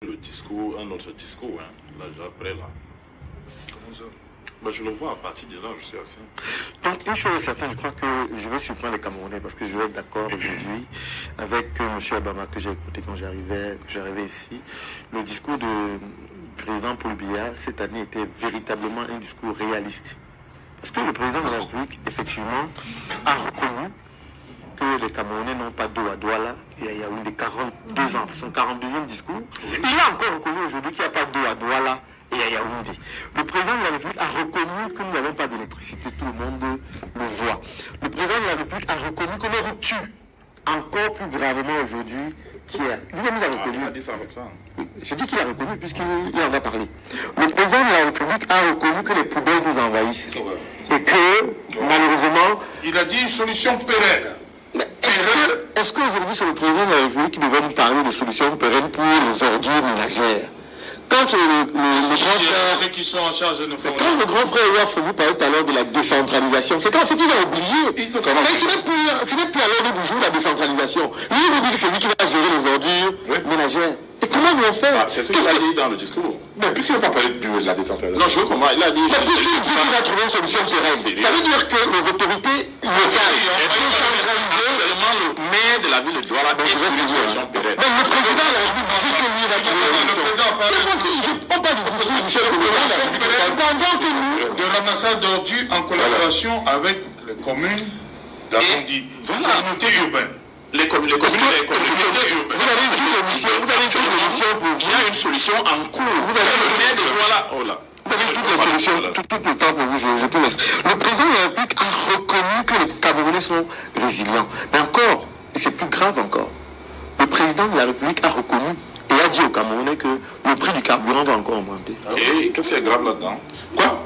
le discours, un autre discours, hein, là, après là. Comment ça? Bah, je le vois à partir de là, je suis assez. Donc, une chose est certaine, je crois que je vais surprendre les Camerounais parce que je vais être d'accord aujourd'hui avec M. Obama que j'ai écouté quand j'arrivais ici. Le discours du président Paul Biya cette année était véritablement un discours réaliste. Parce que le président de la République, effectivement, a reconnu que les Camerounais n'ont pas d'eau à Douala et à Yaoundé 42 ans, son 42e discours. Il a encore reconnu aujourd'hui qu'il n'y a pas d'eau à Douala et à Yaoundé. Le président de la République a reconnu que nous n'avons pas d'électricité, tout le monde le voit. Le président de la République a reconnu que les routes tuent encore plus gravement aujourd'hui qu'hier. Lui-même, il a reconnu. Il a dit ça comme ça. Oui, j'ai dit qu'il a reconnu puisqu'il en a parlé. Le président de la République a reconnu que les poubelles nous envahissent. Et que, malheureusement... Il a dit une solution pérenne. Est-ce qu'aujourd'hui, c'est le président de la République qui devrait nous parler des solutions pérennes pour les ordures ménagères? Quand le grand frère... Ceux qui sont en charge de nos forêts. Quand le grand frère Ouaf vous parlait tout à l'heure de la décentralisation, c'est qu'en fait, ils ont oublié. Ce n'est plus à l'ordre du jour la décentralisation. Lui, il vous dit que c'est lui qui va gérer les ordures ménagères. Et comment nous on fait? C'est ce qu'il a dit dans le discours. Mais puisqu'il n'a pas parlé de la décentralisation. Non, je veux comment il a dit. Mais puisqu'il dit qu'il va trouver une solution pérenne, ça veut dire que les autorités locales sont centralisées. Seulement le maire de la ville de Douala est une solution pérenne. Mais le président de la République dit que lui va trouver une solution. C'est quoi qui on parle du discours du chef de l'État pendant que nous... De ramassage d'ordures en collaboration avec les communes d'arrondi, communautés urbaines. Les communautés urbaines. Vous avez une émission pour vous. Il y a une solution en cours. Vous avez le maire de Douala. Oh là. Vous avez toutes les solutions, tout le temps pour vous, je peux laisser. Le président de la République a reconnu que les Camerounais sont résilients. Mais encore, et c'est plus grave encore, le président de la République a reconnu et a dit aux Camerounais que le prix du carburant va encore augmenter. Et qu'est-ce qui est grave là-dedans? Quoi?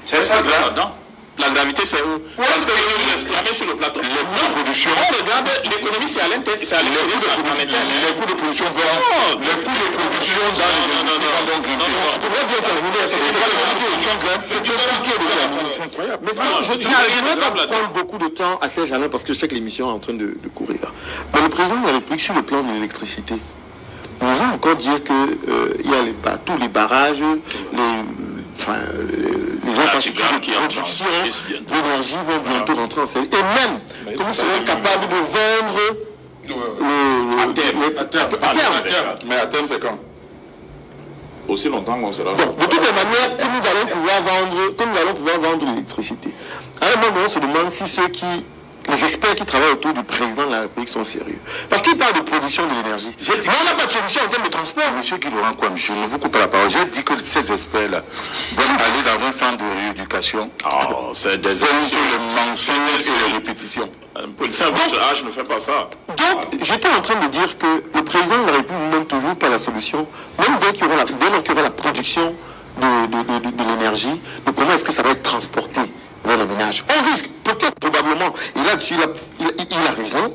C'est grave là-dedans. La gravité, c'est où? Parce que vous exclamez sur le plateau. Les coûts de production. On regarde, l'économie, c'est à l'intérieur, c'est à l'extérieur, c'est en interne. Les coûts de production vont. Les coûts de production On pourrait bien terminer. C'est compliqué de terminer. C'est incroyable. Mais bon, je ne vais pas prendre beaucoup de temps à ces jalons parce que je sais que l'émission est en train de courir. Mais le président de la République, sur le plan de l'électricité, nous va encore dire qu'il y a tous les barrages, les infrastructures qui production d'énergie vont bientôt rentrer en fait. Et même que nous serons capables de vendre À terme. Mais à terme, c'est quand? Aussi longtemps qu'on sera. Bon, de toutes les manières, que nous allons pouvoir vendre l'électricité. À un moment, on se demande si les experts qui travaillent autour du président de la République sont sérieux. Parce qu'ils parlent de production de l'énergie. Mais on n'a pas de solution en termes de transport. Monsieur Guilaurent, je ne vous coupe pas la parole. J'ai dit que ces experts-là vont aller dans un centre de rééducation. Oh, c'est des Pour les mensonges et les répétitions. Un policier à votre âge ne fait pas ça. Donc, j'étais en train de dire que le président de la République ne donne toujours pas la solution, même dès qu'il y aura la production de l'énergie, de comment est-ce que ça va être transporté vers le ménage. On risque, peut-être, probablement, et là-dessus, il a raison,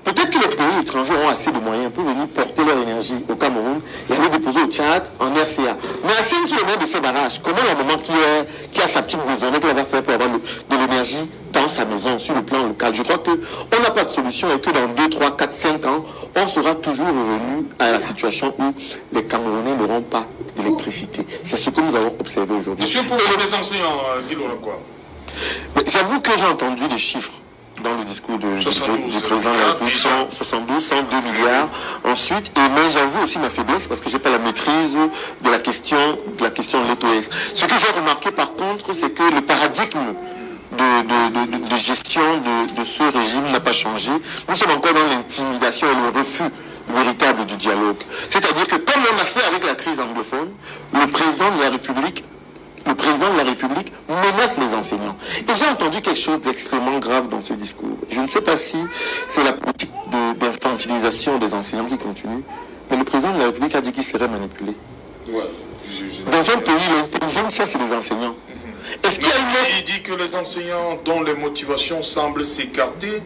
peut-être que les pays étrangers ont assez de moyens pour venir porter leur énergie au Cameroun et aller déposer au Tchad, en RCA. Mais à 5 km de ces barrages, comment la maman qui a sa petite maison, qu'elle va faire pour avoir de l'énergie dans sa maison, sur le plan local? Je crois qu'on n'a pas de solution et que dans 2, 3, 4, 5 ans, on sera toujours revenu à la situation où les Camerounais n'auront pas d'électricité. C'est ce que nous avons observé aujourd'hui. Monsieur, pour les enseignants, dis-le quoi? J'avoue que j'ai entendu les chiffres dans le discours du président de la République, 172, 102 milliards. Ensuite, mais j'avoue aussi ma faiblesse parce que j'ai pas la maîtrise de la question de l'ETS. Ce que j'ai remarqué par contre, c'est que le paradigme de gestion de ce régime n'a pas changé. Nous sommes encore dans l'intimidation et le refus véritable du dialogue. C'est-à-dire que comme on a fait avec la crise anglophone, le président de la République menace les enseignants. Et j'ai entendu quelque chose d'extrêmement grave dans ce discours. Je ne sais pas si c'est la politique d'infantilisation des enseignants qui continue, mais le président de la République a dit qu'il serait manipulé. Dans un pays, l'intelligence, ça, c'est les enseignants. Est-ce qu'il y a Il dit que les enseignants dont les motivations semblent s'écarter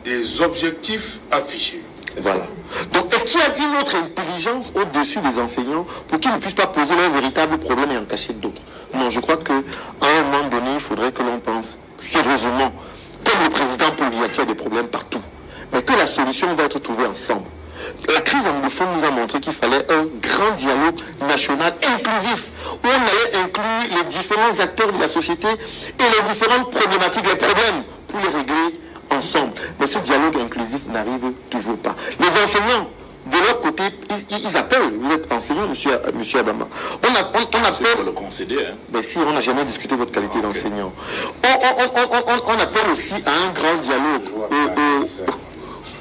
des objectifs affichés. Voilà. Donc, est-ce qu'il y a une autre intelligence au-dessus des enseignants pour qu'ils ne puissent pas poser leurs véritables problèmes et en cacher d'autres? Non, je crois qu'à un moment donné, il faudrait que l'on pense sérieusement, comme le président Paul Biya qui a des problèmes partout, mais que la solution va être trouvée ensemble. La crise anglophone nous a montré qu'il fallait un grand grand dialogue national inclusif, où on allait inclure les différents acteurs de la société et les différentes problématiques, les problèmes, pour les régler ensemble. Mais ce dialogue inclusif n'arrive toujours pas. Les enseignants, de leur côté, ils appellent, vous êtes enseignant, monsieur Abama. On appelle. Pour le concéder, hein. Ben si, on n'a jamais discuté de votre qualité d'enseignant. On appelle aussi à un grand dialogue.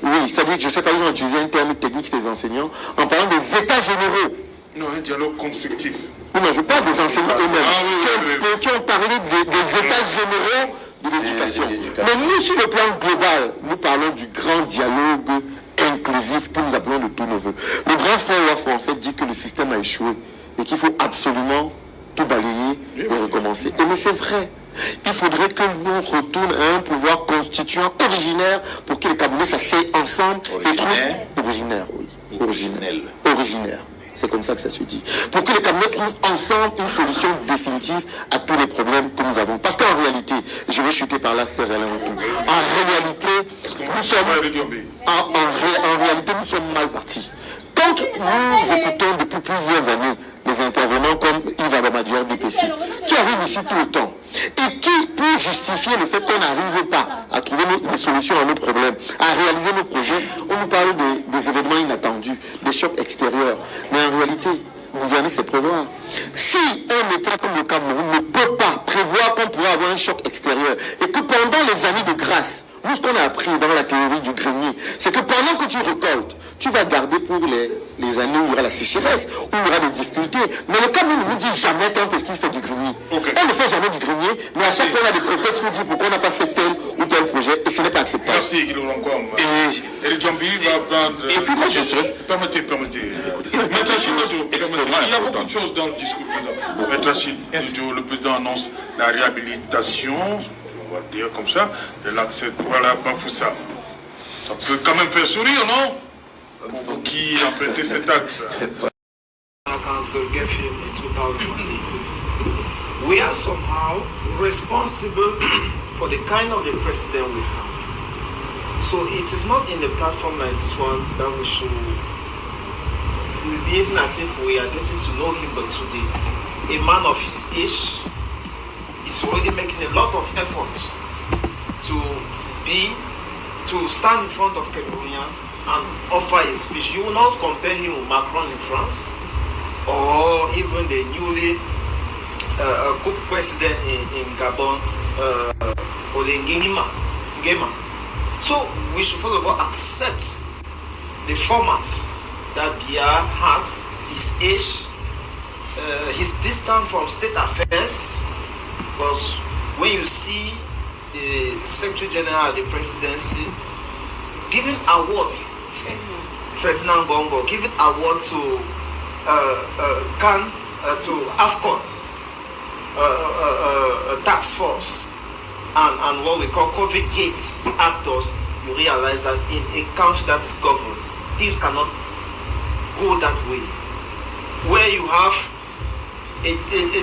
Oui, c'est-à-dire que je ne sais pas, ils ont utilisé un terme technique des enseignants en parlant des états généraux. Non, un dialogue constructif. Oui, mais je parle des enseignants eux-mêmes qui ont parlé des états généraux de l'éducation. Mais nous, sur le plan global, nous parlons du grand dialogue inclusif que nous appelons de tous nos voeux. Le grand frère Wafo, en fait, dit que le système a échoué et qu'il faut absolument tout balayer et recommencer. Et mais c'est vrai. Il faudrait que nous retournions à un pouvoir constituant originaire pour que les Camerounais s'asseyent ensemble et trouvent originaire. C'est comme ça que ça se dit. Pour que les Camerounais trouvent ensemble une solution définitive à tous les problèmes que nous avons. Parce qu'en réalité, je vais chuter par là, Serge Alain Retour. En réalité, nous sommes mal partis. Quand nous écoutons depuis plusieurs années les intervenants comme Yves Abamadior DPC, qui arrivent ici tout le temps, et qui, pour justifier le fait qu'on n'arrive pas à trouver des solutions à nos problèmes, à réaliser nos projets, on nous parle des événements inattendus, des chocs extérieurs. Mais en réalité, gouverner, c'est prévoir. Si un État comme le Cameroun ne peut pas prévoir qu'on pourrait avoir un choc extérieur, et que pendant les années de grâce, nous, ce qu'on a appris dans la théorie du grenier, c'est que pendant que tu récoltes, tu vas garder pour les années où il y aura la sécheresse, où il y aura des difficultés. Mais le Cameroun ne nous dit jamais quand est-ce qu'il fait du grenier. Okay. On ne fait jamais du grenier, mais à chaque fois on a des prétextes pour dire pourquoi on n'a pas fait tel ou tel projet, et ce n'est pas acceptable. Merci, Guido Lancombe. Et le Gambi va prendre... Et puis moi, je serais... Permettez. Il y a beaucoup de choses dans le discours président. Maître Achille, le président annonce la réhabilitation, on va dire comme ça, de l'accès à Bafoussa. Ça peut quand même faire sourire, non? Pour vous qui empruntez cet axe. Council gave him in 2018. We are somehow responsible for the kind of the president we have. So it is not in a platform like this one that we should be behaving as if we are getting to know him, but today, a man of his age is already making a lot of effort to stand in front of Cameroonian and offer a speech. You will not compare him with Macron in France or even the newly coup president in Gabon, Ngema. So we should first of all accept the format that Biya has, his age, his distance from state affairs, because when you see the Secretary General of the Presidency giving award, Ferdinand Bongo giving award to to AFCON task force and what we call COVID gates actors, you realize that in a country that is governed, things cannot go that way. Where you have a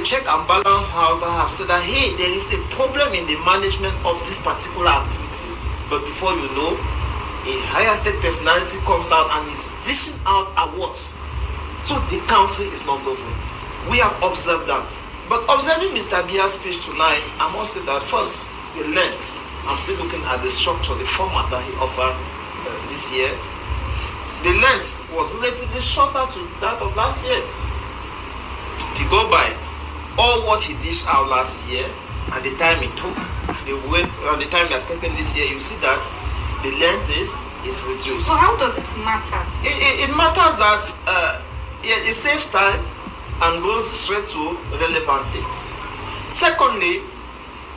check and balance house that have said that, hey, there is a problem in the management of this particular activity. But before you know, a higher state personality comes out and is dishing out awards. So the country is not governed. We have observed that. But observing Mr. Biya's speech tonight, I must say that first, the length. I'm still looking at the structure, the format that he offered this year. The length was relatively shorter to that of last year. If you go by all what he dished out last year and the time it took, the time he has taken this year, you see that the length is reduced. So how does this matter? It matters that it saves time and goes straight to relevant things. Secondly,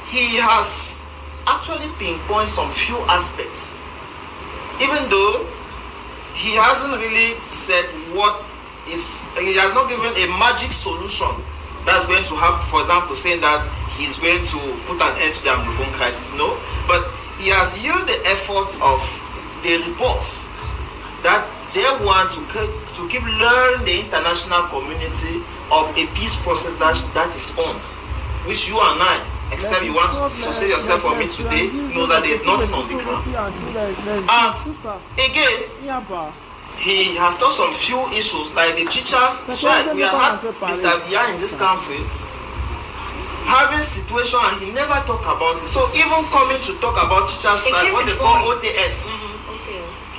he has actually pinpointed some few aspects, even though he hasn't really said he has not given a magic solution that's going to have, for example, saying that he's going to put an end to the Anglophone crisis. No, but he has used the effort of the reports that they want to keep luring the international community of a peace process that is on, which you and I, except you want to say yourself for me today, know that there is nothing on the ground. And again, he has touched some few issues like the teachers strike. We have had Mr. Bia in this country having situation and he never talk about it. So even coming to talk about teachers strike, what they call OTS,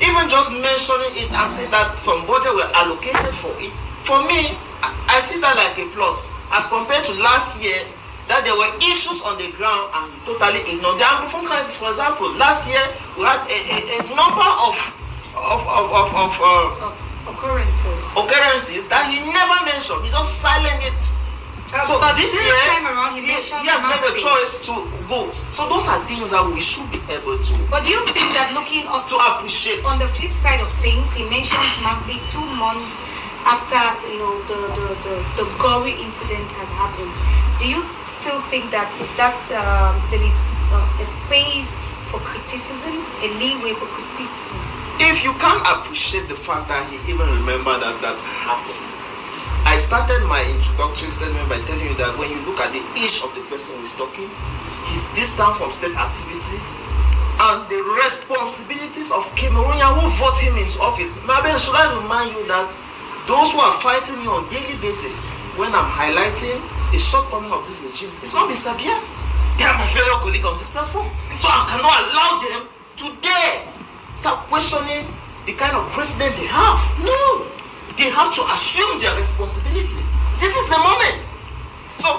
even just mentioning it and saying that some budget were allocated for it, for me, I see that like a plus as compared to last year that there were issues on the ground and he totally ignored the Anglophone crisis. For example, last year we had a number of occurrences that he never mentioned. He just silent it. So but this year, time around, he has made a choice to vote. So those are things that we should be able to. But do you think that looking up to appreciate? On the flip side of things, he mentioned monthly 2 months after the gory incident had happened. Do you still think that there is a space for criticism, a leeway for criticism? If you can't appreciate the fact that he even remembered that happened. I started my introductory statement by telling you that when you look at the age of the person who is talking, his distance from state activity, and the responsibilities of Cameroonians who vote him into office. Maybe should I remind you that those who are fighting me on a daily basis when I'm highlighting the shortcoming of this regime, it's not Mr. Bia. They are my fellow colleagues on this platform. So I cannot allow them to dare start questioning the kind of president they have. No. They have to assume their responsibility. This is the moment. So,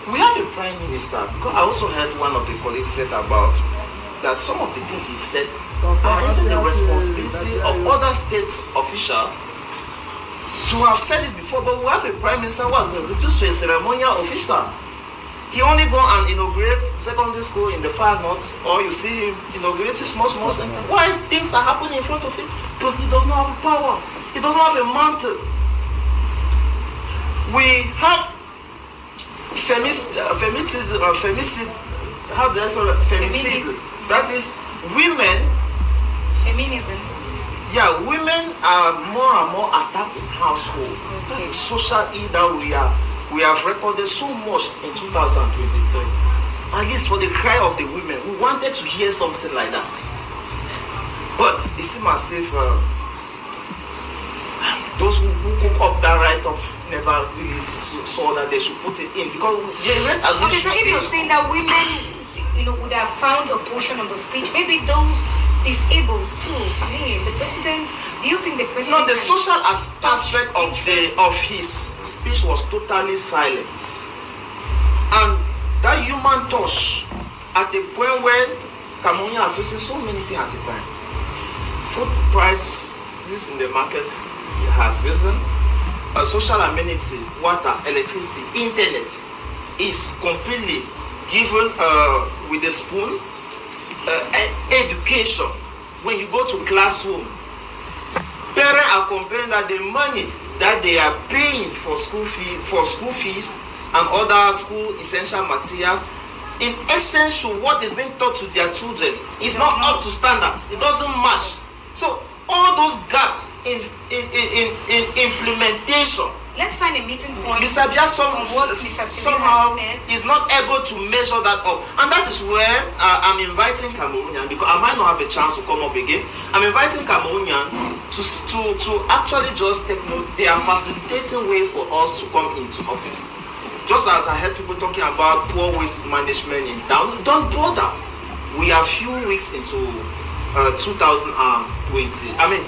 we have a prime minister, because I also heard one of the colleagues said about that some of the things he said are the responsibility of other state officials to have said it before, but we have a prime minister who has been reduced to a ceremonial official. He only go and inaugurate secondary school in the far north, or you see him inaugurating small center. Why things are happening in front of him, but he does not have power. He doesn't have a mantle. We have feminism. How do I say feminism? That is women. Feminism. Yeah, women are more and more attacked in household. That's a social ill that we have recorded so much in 2023. At least for the cry of the women, we wanted to hear something like that. But it seems as if those who cook up that write-up never really saw that they should put it in, because they read as okay, so if you're saying that women, would have found a portion of the speech, maybe those disabled too. I mean, the president. Do you think the president? No, the social aspect of his speech was totally silent, and that human touch at the point where Cameroonians are facing so many things at a time. Food prices in the market has risen. Social amenity, water, electricity, internet is completely given with a spoon. Education, when you go to classroom, parents are complaining that the money that they are paying for school fees and other school essential materials, in essence, what is being taught to their children is not up to standards. It doesn't match. So all those gaps in implementation. Let's find a meeting point. Mr. Bia somehow is not able to measure that up, and that is where I'm inviting Cameroonian, because I might not have a chance to come up again. I'm inviting Cameroonian to actually just take note. They are facilitating way for us to come into office. Just as I heard people talking about poor waste management in town, don't bother. We are few weeks into 2020.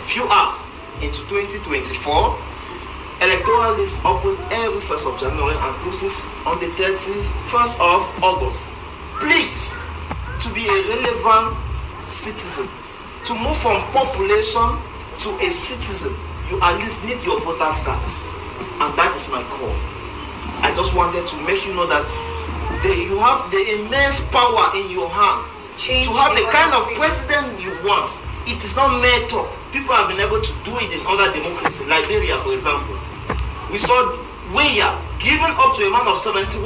Few hours into 2024. Electoral list open every 1st of January and closes on the 31st of August. Please, to be a relevant citizen, to move from population to a citizen, you at least need your voter's cards, and that is my call. I just wanted to make you know that you have the immense power in your hand to have the kind of president you want. It is not mere talk. People have been able to do it in other democracies. Liberia, for example. We saw Weya given up to a man of 71.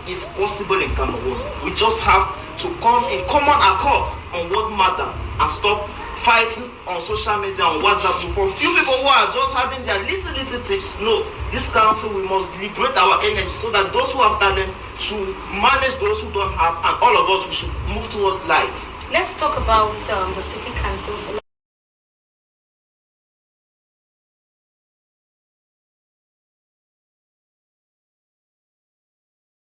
It's possible in Cameroon. We just have to come in common accord on what matter and stop fighting on social media, on WhatsApp. For few people who are just having their little tips, no, this country, we must liberate our energy so that those who have talent should manage those who don't have, and all of us, we should move towards light. Let's talk about the city councils.